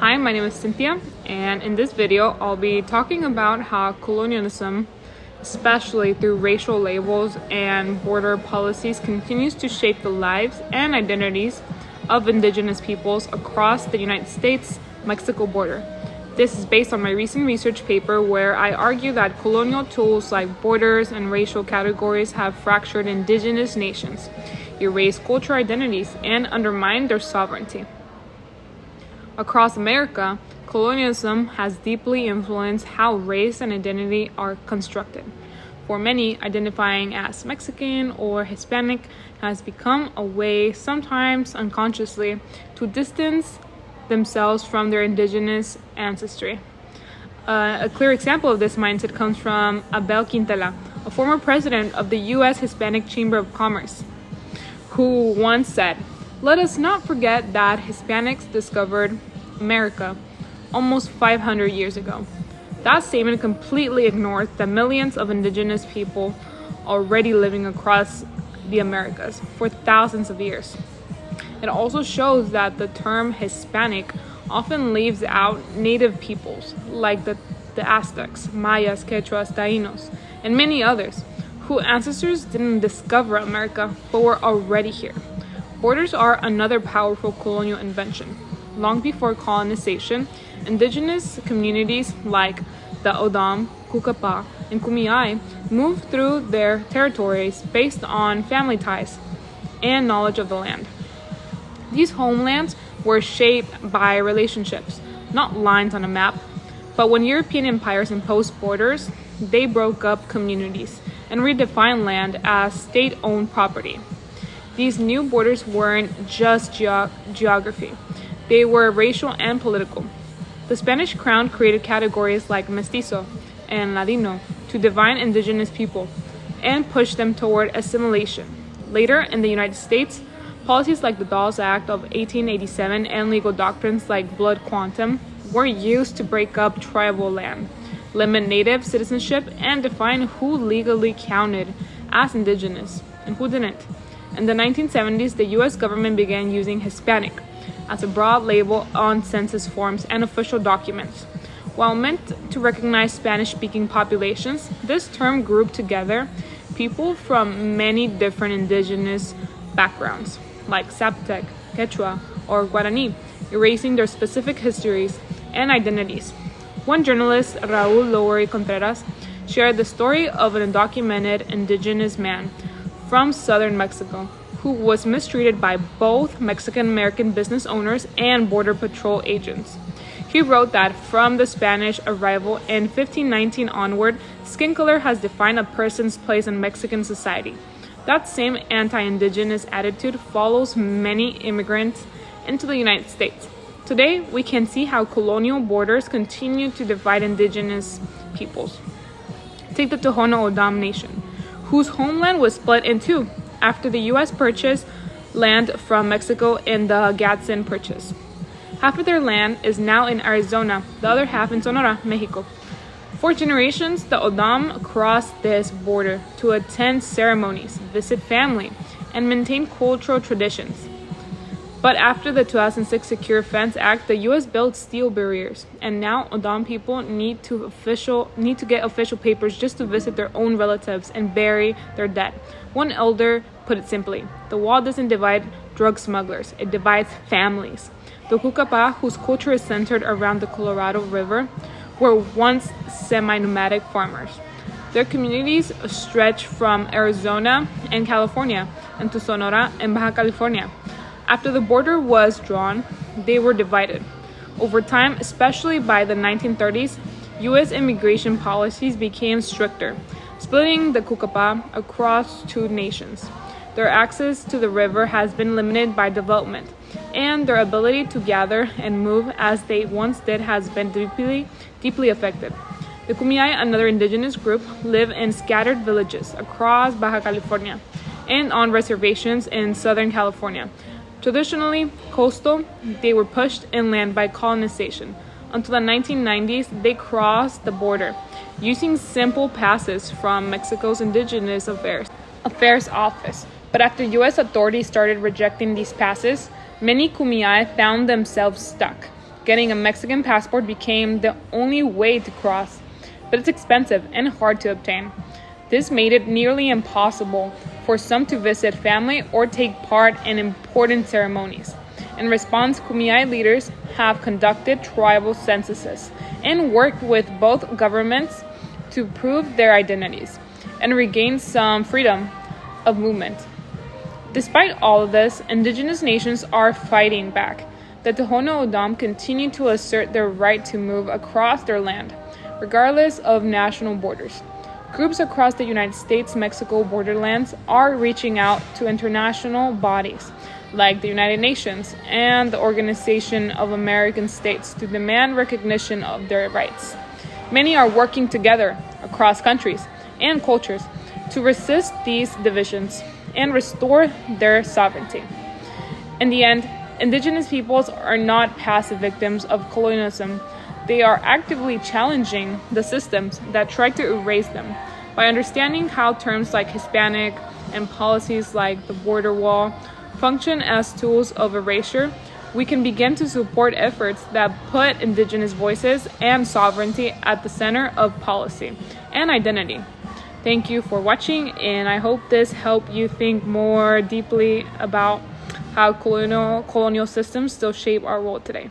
Hi, my name is Cynthia, and in this video, I'll be talking about how colonialism, especially through racial labels and border policies, continues to shape the lives and identities of indigenous peoples across the United States-Mexico border. This is based on my recent research paper where I argue that colonial tools like borders and racial categories have fractured indigenous nations, erased cultural identities, and undermined their sovereignty. Across America, colonialism has deeply influenced how race and identity are constructed. For many, identifying as Mexican or Hispanic has become a way, sometimes unconsciously, to distance themselves from their indigenous ancestry. A clear example of this mindset comes from Abel Quintela, a former president of the U.S. Hispanic Chamber of Commerce, who once said, "Let us not forget that Hispanics discovered America almost 500 years ago." That statement completely ignores the millions of indigenous people already living across the Americas for thousands of years. It also shows that the term Hispanic often leaves out native peoples like the Aztecs, Mayas, Quechuas, Taínos, and many others, whose ancestors didn't discover America but were already here. Borders are another powerful colonial invention. Long before colonization, indigenous communities like the O'odham, Cukapa, and Kumeyaay moved through their territories based on family ties and knowledge of the land. These homelands were shaped by relationships, not lines on a map. But when European empires imposed borders, they broke up communities and redefined land as state-owned property. These new borders weren't just geography. They were racial and political. The Spanish crown created categories like mestizo and ladino to define indigenous people and push them toward assimilation. Later, in the United States, policies like the Dawes Act of 1887 and legal doctrines like blood quantum were used to break up tribal land, limit native citizenship, and define who legally counted as indigenous and who didn't. In the 1970s, the U.S. government began using Hispanic as a broad label on census forms and official documents. While meant to recognize Spanish-speaking populations, this term grouped together people from many different indigenous backgrounds, like Zapotec, Quechua, or Guarani, erasing their specific histories and identities. One journalist, Raúl Lowery Contreras, shared the story of an undocumented indigenous man from southern Mexico who was mistreated by both Mexican-American business owners and Border Patrol agents. He wrote that from the Spanish arrival in 1519 onward, skin color has defined a person's place in Mexican society. That same anti-indigenous attitude follows many immigrants into the United States. Today, we can see how colonial borders continue to divide indigenous peoples. Take the Tohono O'odham Nation, whose homeland was split in two after the U.S. purchased land from Mexico in the Gadsden Purchase. Half of their land is now in Arizona, the other half in Sonora, Mexico. For generations, the O'odham crossed this border to attend ceremonies, visit family, and maintain cultural traditions. But after the 2006 Secure Fence Act, the U.S. built steel barriers, and now O'odham people need to get official papers just to visit their own relatives and bury their dead. One elder put it simply: the wall doesn't divide drug smugglers, it divides families. The Cukapa, whose culture is centered around the Colorado River, were once semi-nomadic farmers. Their communities stretch from Arizona and California into Sonora and Baja California. After the border was drawn, they were divided. Over time, especially by the 1930s, U.S. immigration policies became stricter, splitting the Cukapa across two nations. Their access to the river has been limited by development, and their ability to gather and move as they once did has been deeply affected. The Kumeyaay, another indigenous group, live in scattered villages across Baja California and on reservations in Southern California. Traditionally coastal, they were pushed inland by colonization. Until the 1990s, they crossed the border using simple passes from Mexico's Indigenous Affairs Office. But after U.S. authorities started rejecting these passes, many Kumeyaay found themselves stuck. Getting a Mexican passport became the only way to cross, but it's expensive and hard to obtain. This made it nearly impossible for some to visit family or take part in important ceremonies. In response, Kumeyaay leaders have conducted tribal censuses and worked with both governments to prove their identities and regain some freedom of movement. Despite all of this, Indigenous nations are fighting back. The Tohono O'odham continue to assert their right to move across their land, regardless of national borders. Groups across the United States-Mexico borderlands are reaching out to international bodies like the United Nations and the Organization of American States to demand recognition of their rights. Many are working together across countries and cultures to resist these divisions and restore their sovereignty. In the end, Indigenous peoples are not passive victims of colonialism. They are actively challenging the systems that try to erase them. By understanding how terms like Hispanic and policies like the border wall function as tools of erasure, we can begin to support efforts that put Indigenous voices and sovereignty at the center of policy and identity. Thank you for watching, and I hope this helped you think more deeply about how colonial systems still shape our world today.